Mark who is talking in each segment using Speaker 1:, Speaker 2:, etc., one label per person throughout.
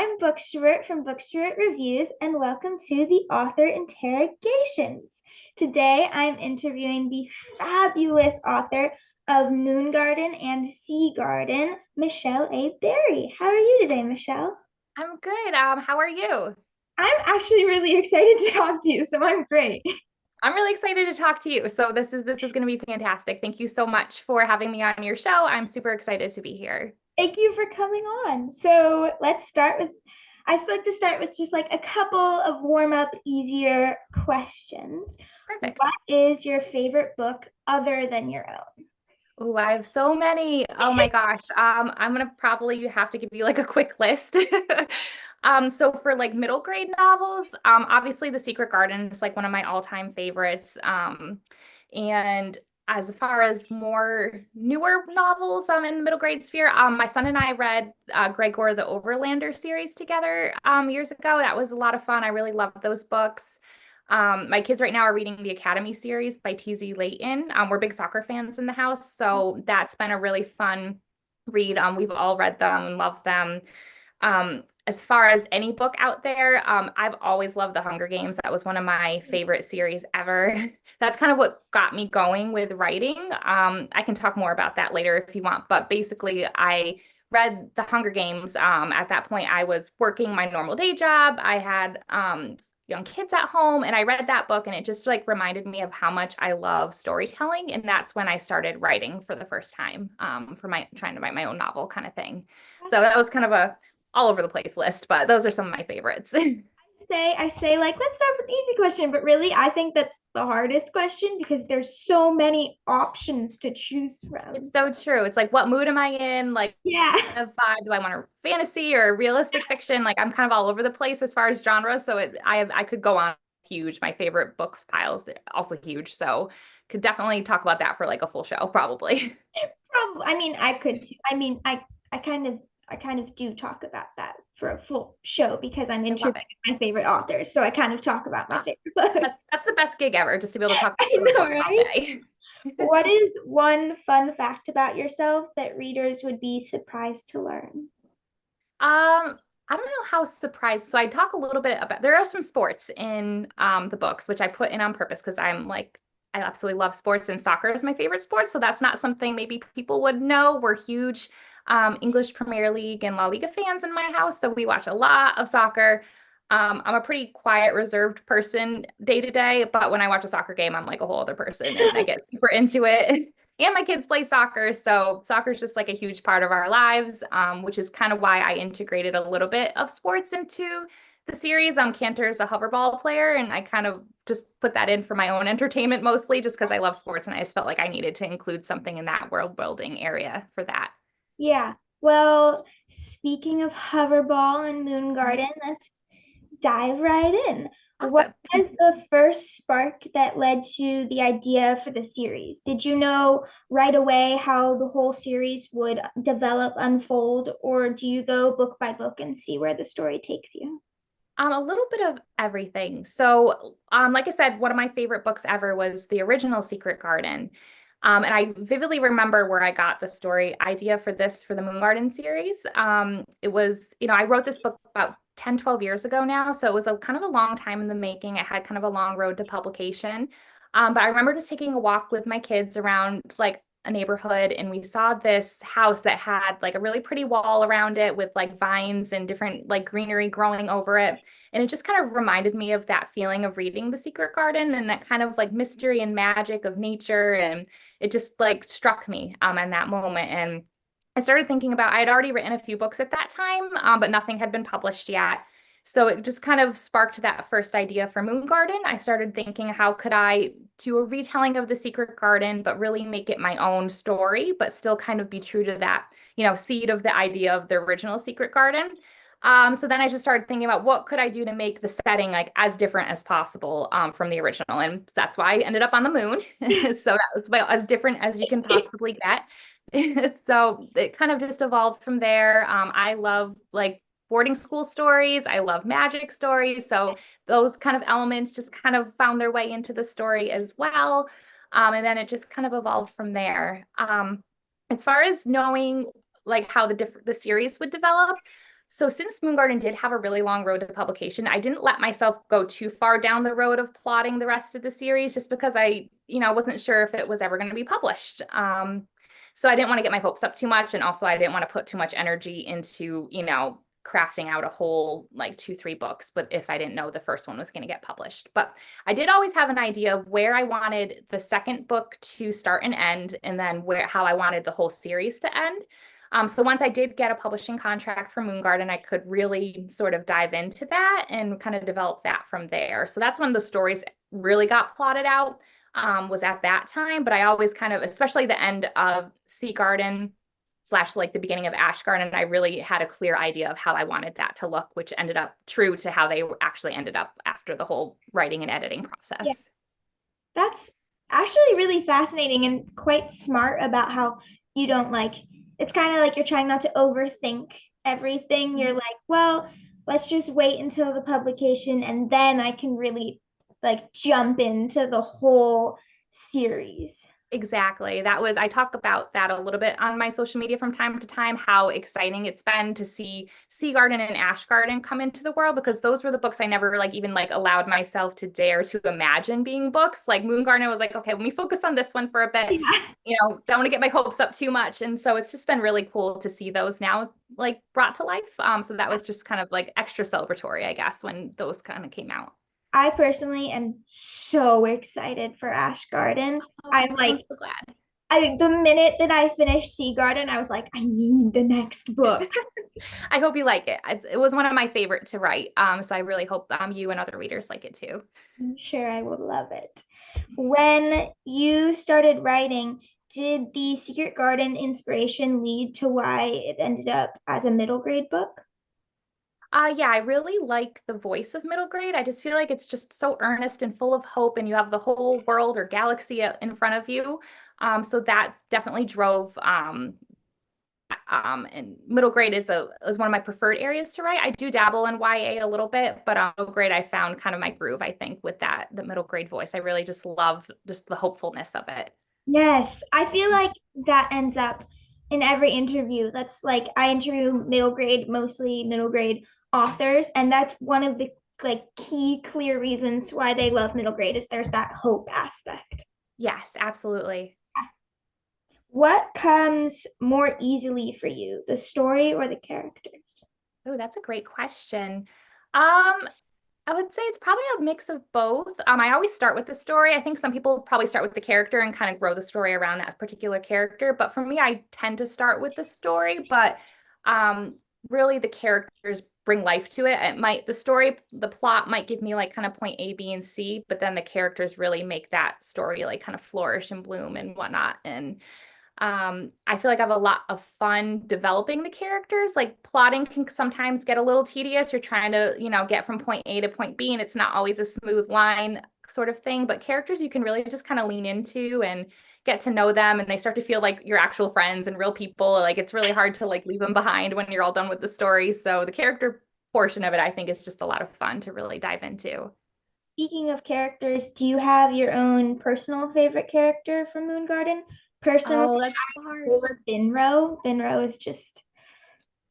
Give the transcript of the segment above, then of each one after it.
Speaker 1: I'm BOOKSTROVERT from BOOKSTROVERT Reviews, and welcome to the Author Interrogations. Today, I'm interviewing the fabulous author of Moongarden and Sea Garden, Michelle A. Berry. How are you today, Michelle?
Speaker 2: I'm good. How are you?
Speaker 1: I'm actually really excited to talk to you, so I'm great.
Speaker 2: I'm really excited to talk to you. So this is going to be fantastic. Thank you so much for having me on your show. I'm super excited to be here.
Speaker 1: Thank you for coming on. So let's start with, I just like to start with just like a couple of warm up, easier questions.
Speaker 2: Perfect.
Speaker 1: What is your favorite book other than your own?
Speaker 2: Oh, I have so many. Oh my gosh. I'm gonna probably have to give you like a quick list. So for like middle grade novels, obviously The Secret Garden is like one of my all-time favorites. And as far as more newer novels, in the middle grade sphere, my son and I read Gregor the Overlander series together years ago. That was a lot of fun. I really loved those books. My kids right now are reading the Academy series by T.Z. Layton. We're big soccer fans in the house, so that's been a really fun read. We've all read them and loved them. As far as any book out there, I've always loved The Hunger Games. That was one of my favorite series ever. That's kind of what got me going with writing. I can talk more about that later if you want, but basically, I read The Hunger Games. At that point, I was working my normal day job. I had young kids at home, and I read that book, and it just like reminded me of how much I love storytelling. And that's when I started writing for the first time, for my trying to write my own novel kind of thing. So that was kind of a all over the place list, but those are some of my favorites.
Speaker 1: I say like let's start with the easy question, but really I think that's the hardest question because there's so many options to choose
Speaker 2: It's
Speaker 1: from.
Speaker 2: so true. It's like, what mood am I in? Like,
Speaker 1: Yeah.
Speaker 2: of vibe, do I want a fantasy or realistic fiction? Like, I'm kind of all over the place as far as genres. So I could go on huge. My favorite books piles also huge. So could definitely talk about that for like a full show, probably.
Speaker 1: Probably. I mean, I could too. I mean, I kind of I kind of do talk about that for a full show because I'm
Speaker 2: I love
Speaker 1: interviewing
Speaker 2: it.
Speaker 1: my favorite authors, so I kind of talk about my
Speaker 2: Oh,
Speaker 1: favorite books.
Speaker 2: that's the best gig ever, just to be able to talk
Speaker 1: I
Speaker 2: about
Speaker 1: know,
Speaker 2: books all
Speaker 1: right?
Speaker 2: day.
Speaker 1: What is one fun fact about yourself that readers would be surprised to learn?
Speaker 2: I don't know how surprised. So I talk a little bit about there are some sports in the books, which I put in on purpose because I absolutely love sports and soccer is my favorite sport. So that's not something maybe people would know. We're huge English Premier League and La Liga fans in my house, so we watch a lot of soccer. I'm a pretty quiet, reserved person day to day, but when I watch a soccer game, I'm like a whole other person and I get super into it. And my kids play soccer, so soccer is just like a huge part of our lives, which is kind of why I integrated a little bit of sports into the series. Cantor's a hoverball player, and I kind of just put that in for my own entertainment mostly, just because I love sports and I just felt like I needed to include something in that world building area for that.
Speaker 1: Yeah. Well, speaking of Hoverball and Moon Garden, let's dive right in. What
Speaker 2: Awesome.
Speaker 1: was the first spark that led to the idea for the series? Did you know right away how the whole series would develop, unfold, or do you go book by book and see where the story takes you?
Speaker 2: A little bit of everything. So, like I said, one of my favorite books ever was the original Secret Garden. And I vividly remember where I got the story idea for this for the Moon Garden series. It was, I wrote this book about 10, 12 years ago now. So it was a kind of a long time in the making. It had kind of a long road to publication. But I remember just taking a walk with my kids around like a neighborhood, and we saw this house that had like a really pretty wall around it with like vines and different like greenery growing over it. And it just kind of reminded me of that feeling of reading The Secret Garden and that kind of like mystery and magic of nature. And it just like struck me in that moment. And I started thinking about, I had already written a few books at that time, but nothing had been published yet. So it just kind of sparked that first idea for Moon Garden. I started thinking, how could I do a retelling of The Secret Garden, but really make it my own story, but still kind of be true to that, seed of the idea of the original Secret Garden. So then I just started thinking about what could I do to make the setting like as different as possible from the original, and that's why I ended up on the moon. So that was about as different as you can possibly get. So it kind of just evolved from there. I love like boarding school stories. I love magic stories. So those kind of elements just kind of found their way into the story as well. And then it just kind of evolved from there. As far as knowing like how the series would develop, So since Moongarden did have a really long road to publication, I didn't let myself go too far down the road of plotting the rest of the series just because I wasn't sure if it was ever going to be published. So I didn't want to get my hopes up too much. And also I didn't want to put too much energy into, crafting out a whole like 2, 3 books, but if I didn't know the first one was going to get published. But I did always have an idea of where I wanted the second book to start and end, and then how I wanted the whole series to end. So once I did get a publishing contract for Moongarden, I could really sort of dive into that and kind of develop that from there. So that's when the stories really got plotted out, was at that time. But I always kind of, especially the end of Sea Garden / like the beginning of Ashgarden, I really had a clear idea of how I wanted that to look, which ended up true to how they actually ended up after the whole writing and editing
Speaker 1: Yeah,
Speaker 2: process.
Speaker 1: that's actually really fascinating and quite smart about how you don't like it's kind of like you're trying not to overthink everything. You're like, well, let's just wait until the publication and then I can really like jump into the whole series.
Speaker 2: Exactly. I talk about that a little bit on my social media from time to time, how exciting it's been to see Sea Garden and Ashgarden come into the world, because those were the books I never even allowed myself to dare to imagine being books. Like Moongarden was like, okay, let me focus on this one for a bit.
Speaker 1: Yeah.
Speaker 2: Don't want to get my hopes up too much. And so it's just been really cool to see those now brought to life. So that was just kind of like extra celebratory, I guess, when those kind of came out.
Speaker 1: I personally am so excited for Ash Garden. I'm
Speaker 2: Oh, I'm
Speaker 1: like,
Speaker 2: so glad.
Speaker 1: the minute that I finished Sea Garden, I was like, I need the next book.
Speaker 2: I hope you like it. It was one of my favorite to write. So I really hope you and other readers like it too.
Speaker 1: I'm sure I would love it. When you started writing, did the Secret Garden inspiration lead to why it ended up as a middle grade book?
Speaker 2: Yeah, I really like the voice of middle grade. I just feel like it's just so earnest and full of hope, and you have the whole world or galaxy in front of you. So that definitely drove. And middle grade is one of my preferred areas to write. I do dabble in YA a little bit, but middle grade I found kind of my groove. I think with the middle grade voice, I really just love just the hopefulness of it.
Speaker 1: Yes, I feel like that ends up in every interview. That's like I interview middle grade, mostly middle grade authors, and that's one of the like key clear reasons why they love middle grade is there's that hope aspect.
Speaker 2: Yes, absolutely.
Speaker 1: What comes more easily for you, the story or the characters?
Speaker 2: Oh, that's a great question. Um, I would say it's probably a mix of both. I always start with the story. I think some people probably start with the character and kind of grow the story around that particular character. But for me, I tend to start with the story, but um, really the characters bring life to it. The plot might give me like kind of point A, B, and C, but then the characters really make that story like kind of flourish and bloom and whatnot. And I feel like I have a lot of fun developing the characters. Like plotting can sometimes get a little tedious. You're trying to, get from point A to point B, and it's not always a smooth line sort of thing. But characters you can really just kind of lean into and get to know them, and they start to feel like your actual friends and real people. Like it's really hard to leave them behind when you're all done with the story. So the character portion of it, I think, is just a lot of fun to really dive into.
Speaker 1: Speaking of characters, do you have your own personal favorite character from Moon Garden? Personally,
Speaker 2: Oh, that's
Speaker 1: I
Speaker 2: hard.
Speaker 1: adore Binro. Binro is just,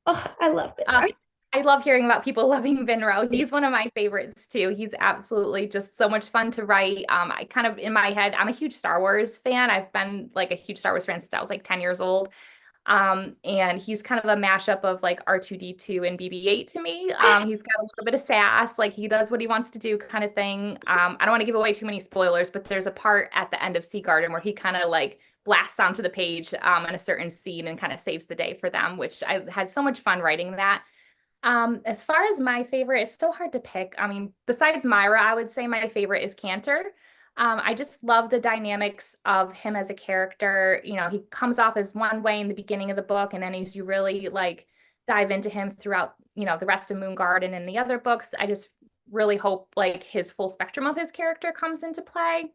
Speaker 1: oh, I love
Speaker 2: Uh,
Speaker 1: Binro.
Speaker 2: I love hearing about people loving Vinro. He's one of my favorites too. He's absolutely just so much fun to write. I kind of in my head, I'm a huge Star Wars fan. I've been like a huge Star Wars fan since I was like 10 years old. And he's kind of a mashup of like R2D2 and BB-8 to me. He's got a little bit of sass, like he does what he wants to do kind of thing. I don't want to give away too many spoilers, but there's a part at the end of Sea Garden where he kind of blasts onto the page in a certain scene and kind of saves the day for them, which I had so much fun writing that. As far as my favorite, it's so hard to pick. I mean, besides Myra, I would say my favorite is Cantor. I just love the dynamics of him as a character. He comes off as one way in the beginning of the book, and then as you really dive into him throughout, the rest of Moon Garden and the other books, I just really hope his full spectrum of his character comes into play.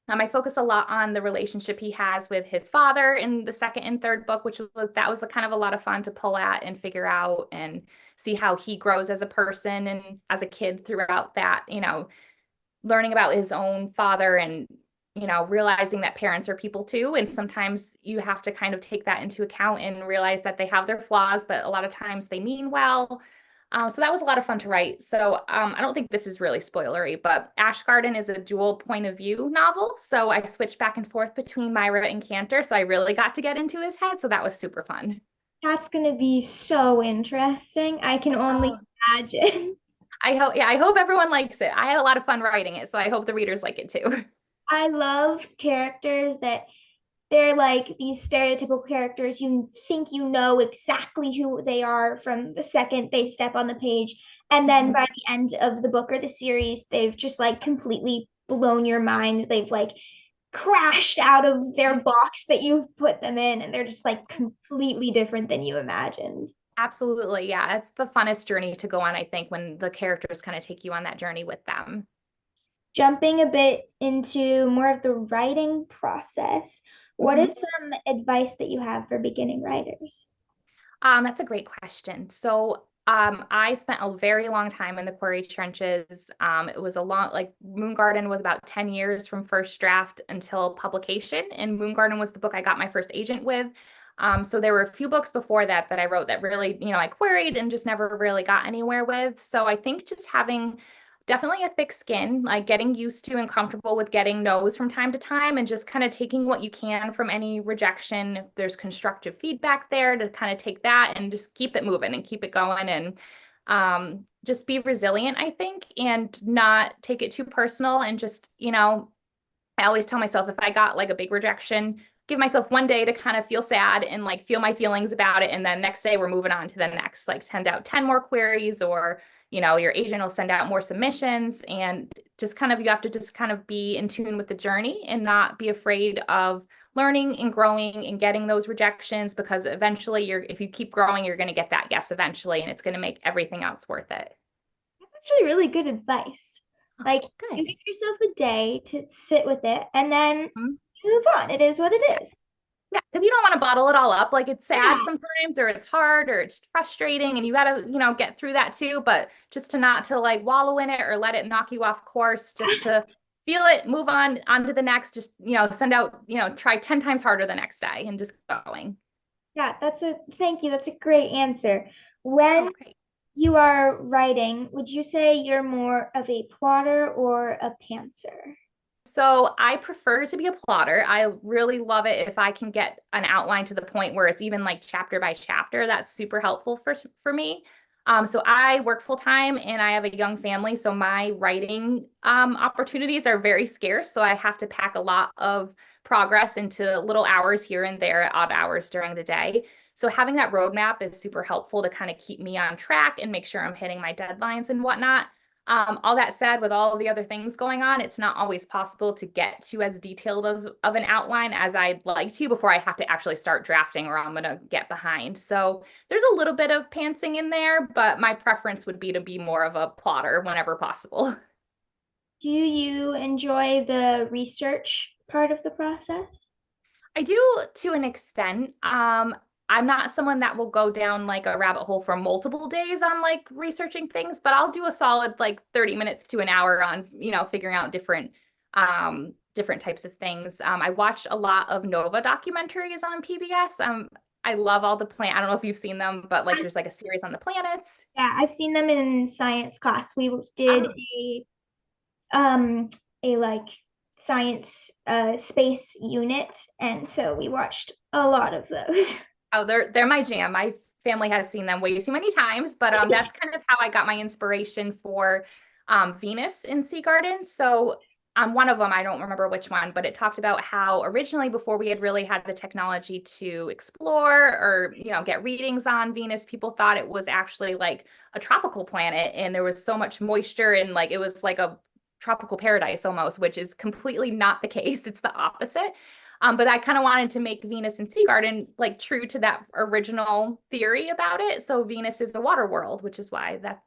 Speaker 2: I focus a lot on the relationship he has with his father in the second and third book, that was a kind of a lot of fun to pull at and figure out and see how he grows as a person and as a kid throughout that, learning about his own father and realizing that parents are people too. And sometimes you have to kind of take that into account and realize that they have their flaws, but a lot of times they mean well. So that was a lot of fun to write. So I don't think this is really spoilery, but Ashgarden is a dual point of view novel. So I switched back and forth between Myra and Cantor. So I really got to get into his head. So that was super fun.
Speaker 1: That's going to be so interesting. I can only
Speaker 2: Oh,
Speaker 1: imagine.
Speaker 2: I hope everyone likes it. I had a lot of fun writing it, so I hope the readers like it too.
Speaker 1: I love characters that they're like these stereotypical characters. You think you know exactly who they are from the second they step on the page. And then
Speaker 2: Mhm.
Speaker 1: by the end of the book or the series, they've just like completely blown your mind. They've like crashed out of their box that you've put them in, and they're just like completely different than you imagined.
Speaker 2: Absolutely. Yeah. It's the funnest journey to go on, I think, when the characters kind of take you on that journey with them.
Speaker 1: Jumping a bit into more of the writing process, what
Speaker 2: Mhm.
Speaker 1: is some advice that you have for beginning writers?
Speaker 2: That's a great question. So, I spent a very long time in the quarry trenches. It was a long, like Moongarden was about 10 years from first draft until publication, and Moongarden was the book I got my first agent with. So there were a few books before that that I wrote that really, I queried and just never really got anywhere with. So I think just having definitely a thick skin, like getting used to and comfortable with getting no's from time to time and just kind of taking what you can from any rejection. If there's constructive feedback there, to kind of take that and just keep it moving and keep it going and just be resilient, I think, and not take it too personal and just, I always tell myself if I got like a big rejection, give myself one day to kind of feel sad and like feel my feelings about it. And then next day we're moving on to the next, like send out 10 more queries or, your agent will send out more submissions and just kind of, you have to just kind of be in tune with the journey and not be afraid of learning and growing and getting those rejections because eventually if you keep growing, you're going to get that yes eventually and it's going to make everything else worth it.
Speaker 1: That's actually really good advice.
Speaker 2: Oh,
Speaker 1: Like, you
Speaker 2: good.
Speaker 1: give yourself a day to sit with it and then
Speaker 2: Mhm.
Speaker 1: move on. It is what it is.
Speaker 2: Yeah, because you don't want to bottle it all up. Like it's sad
Speaker 1: Yeah,
Speaker 2: sometimes, or it's hard, or it's frustrating, and you gotta, get through that too. But just to not to like wallow in it or let it knock you off course, just to feel it, move on to the next. Just send out, try 10 times harder the next day, and just going.
Speaker 1: yeah, thank you. That's a great answer. When
Speaker 2: Oh, great.
Speaker 1: you are writing, would you say you're more of a plotter or a pantser?
Speaker 2: So I prefer to be a plotter. I really love it if I can get an outline to the point where it's even like chapter by chapter. That's super helpful for me. So I work full time and I have a young family, so my writing opportunities are very scarce. So I have to pack a lot of progress into little hours here and there, odd hours during the day. So having that roadmap is super helpful to kind of keep me on track and make sure I'm hitting my deadlines and whatnot. All that said, with all of the other things going on, it's not always possible to get to as detailed of an outline as I'd like to before I have to actually start drafting or I'm going to get behind. So there's a little bit of pantsing in there, but my preference would be to be more of a plotter whenever possible.
Speaker 1: Do you enjoy the research part of the process?
Speaker 2: I do to an extent. I'm not someone that will go down like a rabbit hole for multiple days on like researching things, but I'll do a solid like 30 minutes to an hour on, figuring out different types of things. I watched a lot of Nova documentaries on PBS. I love all the I don't know if you've seen them, but like there's like a series on the planets.
Speaker 1: Yeah, I've seen them in science class. We did
Speaker 2: Oh,
Speaker 1: um a like science space unit, and so we watched a lot of those.
Speaker 2: Oh, they're my jam. My family has seen them way too many times, but that's kind of how I got my inspiration for Venus in Sea Garden. So one of them, I don't remember which one, but it talked about how originally before we had really had the technology to explore or get readings on Venus, people thought it was actually like a tropical planet and there was so much moisture and like it was like a tropical paradise almost, which is completely not the case. It's the opposite. But I kind of wanted to make Venus and Sea Garden like true to that original theory about it. So Venus is a water world, which is why that's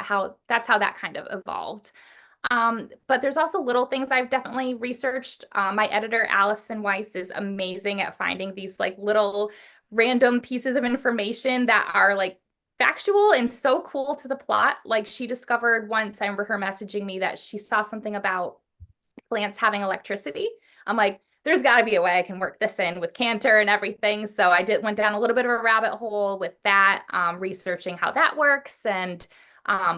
Speaker 2: how that kind of evolved. But there's also little things I've definitely researched. My editor, Allison Weiss, is amazing at finding these like little random pieces of information that are like factual and so cool to the plot. Like she discovered once, I remember her messaging me that she saw something about plants having electricity. I'm like, there's got to be a way I can work this in with Cantor and everything. So I went down a little bit of a rabbit hole with that, researching how that works. And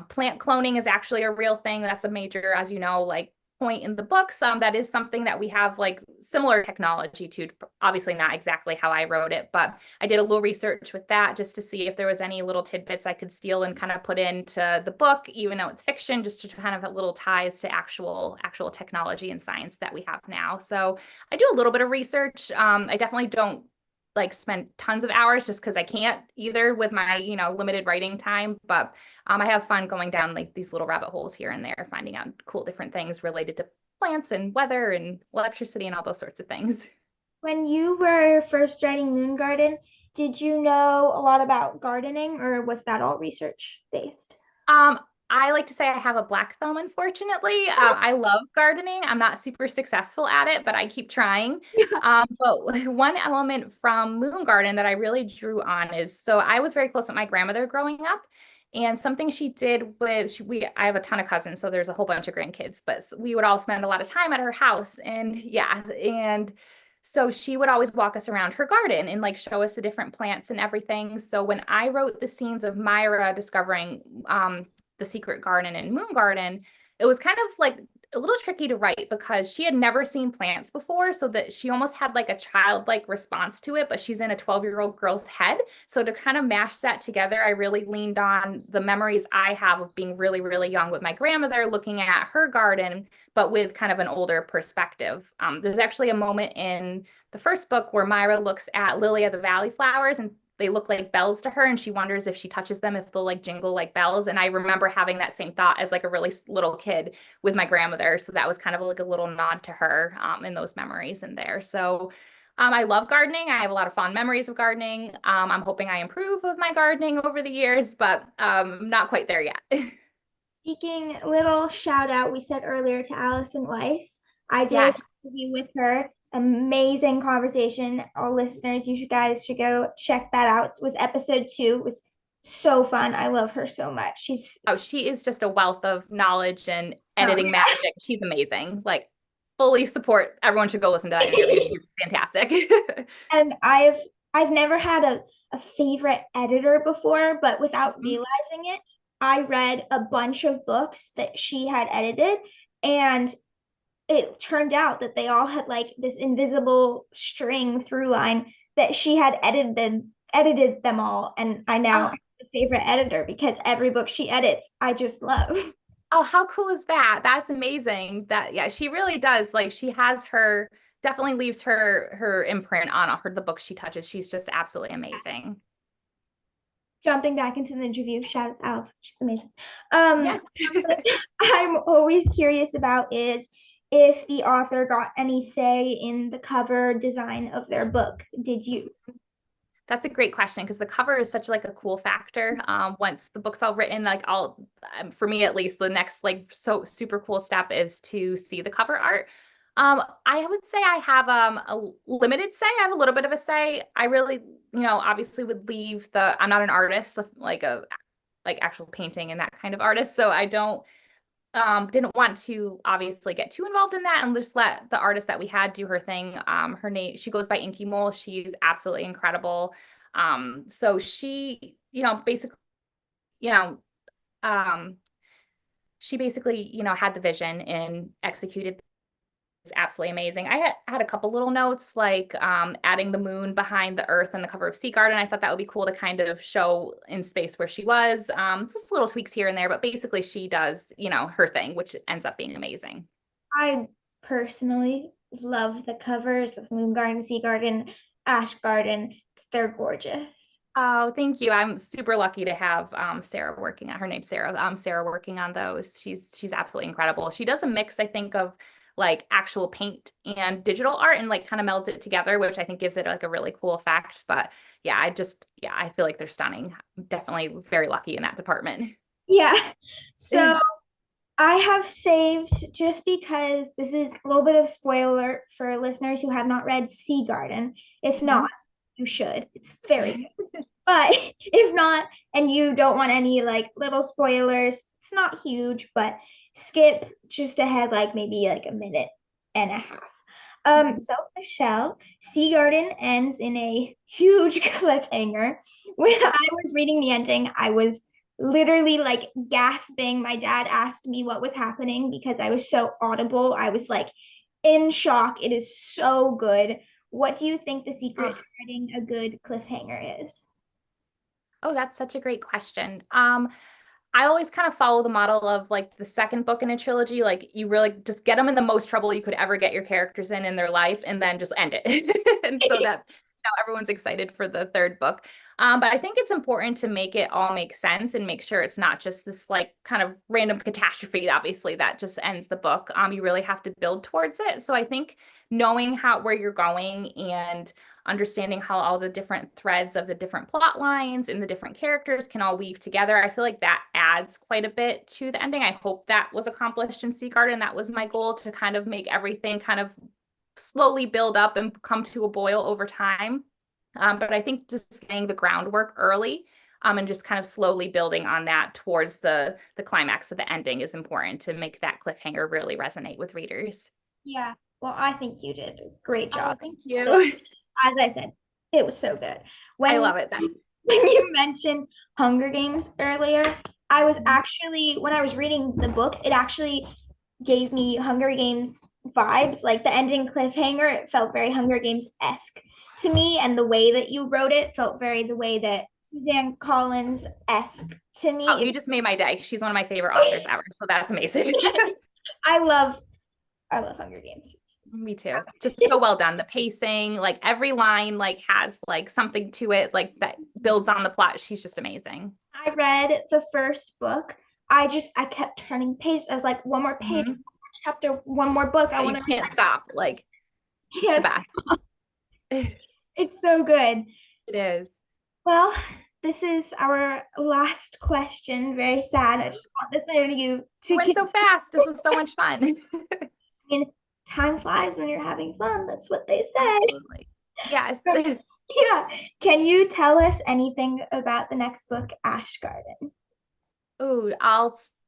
Speaker 2: plant cloning is actually a real thing. That's a major, as you know, like point in the books. That is something that we have like similar technology to, obviously not exactly how I wrote it, but I did a little research with that just to see if there was any little tidbits I could steal and kind of put into the book, even though it's fiction, just to kind of have little ties to actual technology and science that we have now. So I do a little bit of research. I definitely don't like spend tons of hours just because I can't either with my, limited writing time, but I have fun going down like these little rabbit holes here and there, finding out cool different things related to plants and weather and electricity and all those sorts of things.
Speaker 1: When you were first writing Moongarden, did you know a lot about gardening or was that all research based?
Speaker 2: Um, I like to say I have a black thumb, unfortunately. I love gardening. I'm not super successful at it, but I keep trying. But one element from Moongarden that I really drew on is, so I was very close with my grandmother growing up. And something she did with, I have a ton of cousins, so there's a whole bunch of grandkids, but we would all spend a lot of time at her house. And yeah, and so she would always walk us around her garden and like show us the different plants and everything. So when I wrote the scenes of Myra discovering the secret garden in Moongarden, it was kind of like a little tricky to write because she had never seen plants before. So that she almost had like a childlike response to it, but she's in a 12-year-old girl's head. So to kind of mash that together, I really leaned on the memories I have of being really, really young with my grandmother, looking at her garden, but with kind of an older perspective. There's actually a moment in the first book where Myra looks at Lily of the Valley flowers and they look like bells to her and she wonders if she touches them, if they'll like jingle like bells. And I remember having that same thought as like a really little kid with my grandmother. So that was kind of like a little nod to her in those memories in there. So I love gardening. I have a lot of fond memories of gardening. I'm hoping I improve with my gardening over the years, but not quite there yet.
Speaker 1: Speaking, little shout out we said earlier to Allison Weiss. I did
Speaker 2: Yes.
Speaker 1: an interview with her. Amazing conversation. All listeners, you guys should go check that out. It was episode 2. It was so fun. I love her so much.
Speaker 2: Oh, she is just a wealth of knowledge and
Speaker 1: Oh
Speaker 2: editing magic. She's amazing. Like fully support. Everyone should go listen to that interview.
Speaker 1: yeah.
Speaker 2: She's fantastic.
Speaker 1: And I've never had a favorite editor before, but without
Speaker 2: Mhm.
Speaker 1: realizing it, I read a bunch of books that she had edited, and it turned out that they all had like this invisible string through line that she had edited them all. And I now
Speaker 2: Oh,
Speaker 1: have a favorite editor because every book she edits, I just love.
Speaker 2: oh, how cool is that? That's amazing. That yeah, she really does. Like she has her definitely leaves her imprint on her the books she touches. She's just absolutely amazing.
Speaker 1: Jumping back into the interview, shout out to Alice, she's amazing. Um,
Speaker 2: Yes.
Speaker 1: something I'm always curious about is if the author got any say in the cover design of their book. Did you?
Speaker 2: That's a great question because the cover is such like a cool factor. Once the book's all written, like for me at least, the next like so super cool step is to see the cover art. I would say I have a limited say. I have a little bit of a say. I really, obviously would leave I'm not an artist, like a like actual painting and that kind of artist. So I don't didn't want to obviously get too involved in that and just let the artist that we had do her thing. Her name, she goes by Inky Mole. She's absolutely incredible. So she, basically, you know, um, she basically, had the vision and executed absolutely amazing. I had a couple little notes like adding the moon behind the earth and the cover of Sea Garden. I thought that would be cool to kind of show in space where she was. Just little tweaks here and there, but basically she does, her thing, which ends up being amazing.
Speaker 1: I personally love the covers of Moon Garden, Sea Garden, Ashgarden. They're gorgeous.
Speaker 2: Oh, thank you. I'm super lucky to have Sarah working on her name's Sarah. Sarah working on those. She's absolutely incredible. She does a mix, I think, of like actual paint and digital art and like kind of melds it together, which I think gives it like a really cool effect. But yeah, I feel like they're stunning. I'm definitely very lucky in that department.
Speaker 1: Yeah. So I have saved, just because this is a little bit of spoiler alert for listeners who have not read Sea Garden. If not, you should. It's very good. But if not, and you don't want any like little spoilers, it's not huge, but skip just ahead like maybe like a minute and a half. So Michelle, Sea Garden ends in a huge cliffhanger. When I was reading the ending, I was literally like gasping. My dad asked me what was happening because I was so audible. I was like in shock. It is so good. What do you think the secret
Speaker 2: Oh,
Speaker 1: to writing a good cliffhanger is?
Speaker 2: oh, that's such a great question. I always kind of follow the model of like the second book in a trilogy. Like you really just get them in the most trouble you could ever get your characters in their life, and then just end it. And so that everyone's excited for the third book. But I think it's important to make it all make sense and make sure it's not just this like kind of random catastrophe, obviously, that just ends the book. You really have to build towards it. So I think knowing where you're going and understanding how all the different threads of the different plot lines and the different characters can all weave together. I feel like that adds quite a bit to the ending. I hope that was accomplished in Sea Garden. That was my goal, to kind of make everything kind of slowly build up and come to a boil over time. But I think just getting the groundwork early, and just kind of slowly building on that towards the climax of the ending is important to make that cliffhanger really resonate with readers.
Speaker 1: Yeah, well, I think you did a great
Speaker 2: Oh,
Speaker 1: job.
Speaker 2: thank you.
Speaker 1: As I said, it was so good.
Speaker 2: I
Speaker 1: When
Speaker 2: love it.
Speaker 1: when you mentioned Hunger Games earlier, I was actually, when I was reading the books, it actually gave me Hunger Games vibes. Like the ending cliffhanger, it felt very Hunger Games-esque to me, and the way that you wrote it felt very the way that Suzanne Collins-esque to
Speaker 2: Oh,
Speaker 1: me.
Speaker 2: you just made my day. She's one of my favorite authors ever. So that's amazing.
Speaker 1: I love I love Hunger Games.
Speaker 2: Me too. Just so well done. The pacing, like every line like has like something to it, like that builds on the plot. She's just amazing.
Speaker 1: I read the first book. I kept turning pages. I was like, one more page, one
Speaker 2: Mhm.
Speaker 1: more chapter, one more book. I
Speaker 2: Yeah,
Speaker 1: want
Speaker 2: you
Speaker 1: to
Speaker 2: can't stop. Like it's the
Speaker 1: read. Yes,
Speaker 2: best.
Speaker 1: it's so good.
Speaker 2: It is.
Speaker 1: Well, this is our last question. Very sad. I just want this interview
Speaker 2: It
Speaker 1: to
Speaker 2: went
Speaker 1: get.
Speaker 2: so fast. This was so much fun.
Speaker 1: I mean, time flies when you're having fun. That's what they say.
Speaker 2: Absolutely. Yes.
Speaker 1: Yeah. Can you tell us anything about the next book, Ashgarden?
Speaker 2: Ooh,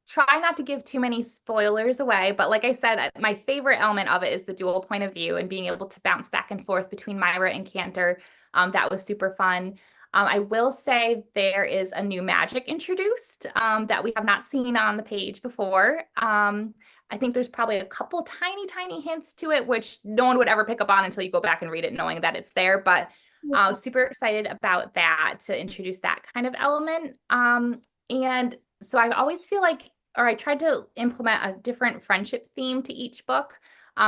Speaker 2: try not to give too many spoilers away, but like I said, my favorite element of it is the dual point of view and being able to bounce back and forth between Myra and Cantor. That was super fun. I will say there is a new magic introduced that we have not seen on the page before. I think there's probably a couple tiny, tiny hints to it, which no one would ever pick up on until you go back and read it, knowing that it's there. But super excited about that to introduce that kind of element. And so I always feel like, or I tried to implement a different friendship theme to each book.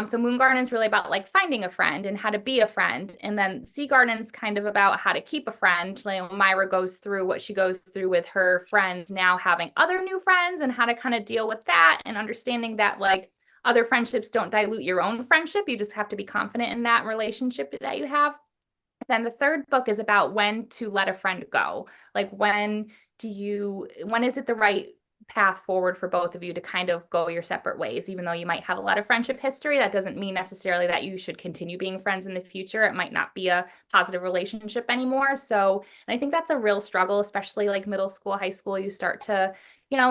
Speaker 2: So Moongarden is really about like finding a friend and how to be a friend. And then Sea Garden's kind of about how to keep a friend. Like Myra goes through what she goes through with her friends now having other new friends and how to kind of deal with that and understanding that like other friendships don't dilute your own friendship. You just have to be confident in that relationship that you have. Then the third book is about when to let a friend go. Like when is it the right path forward for both of you to kind of go your separate ways? Even though you might have a lot of friendship history, that doesn't mean necessarily that you should continue being friends in the future. It might not be a positive relationship anymore. So, and I think that's a real struggle, especially like middle school, high school. You start to,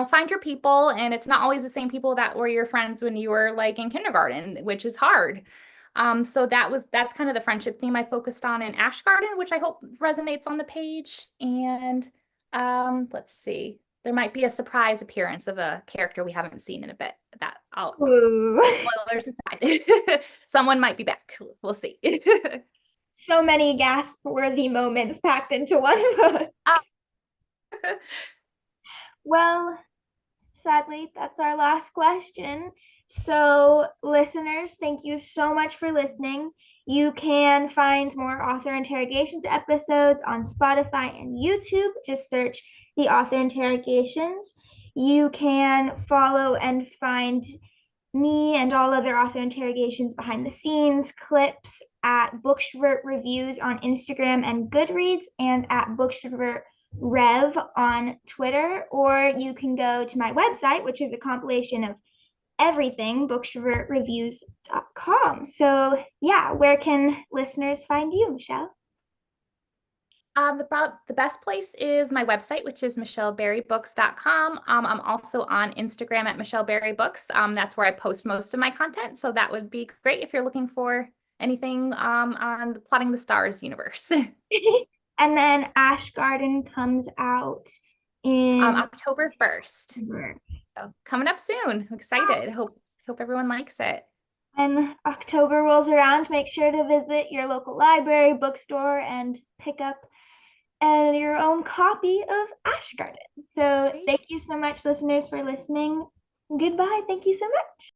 Speaker 2: find your people, and it's not always the same people that were your friends when you were like in kindergarten, which is hard. So that's kind of the friendship theme I focused on in Ashgarden, which I hope resonates on the page. And let's see. There might be a surprise appearance of a character we haven't seen in a bit. That I'll
Speaker 1: Ooh.
Speaker 2: spoilers aside. Someone might be back. We'll see.
Speaker 1: So many gasp-worthy moments packed into one book. Well, sadly, that's our last question. So, listeners, thank you so much for listening. You can find more author interrogations episodes on Spotify and YouTube. Just search the author interrogations. You can follow and find me and all other author interrogations behind the scenes clips at Bookstrovert Reviews on Instagram and Goodreads, and at Bookstrovert Rev on Twitter. Or you can go to my website, which is a compilation of everything, bookstrovertreviews.com. So yeah, where can listeners find you, Michelle?
Speaker 2: The best place is my website, which is michelleberrybooks.com. I'm also on Instagram at michelleberrybooks. That's where I post most of my content. So that would be great if you're looking for anything on the Plotting the Stars universe.
Speaker 1: And then Ashgarden comes out in
Speaker 2: October 1st.
Speaker 1: October.
Speaker 2: So coming up soon. I'm excited. Hope everyone likes it.
Speaker 1: When October rolls around, make sure to visit your local library, bookstore, and pick up your own copy of Ashgarden. So
Speaker 2: Great.
Speaker 1: thank you so much, listeners, for listening. Goodbye. Thank you so much.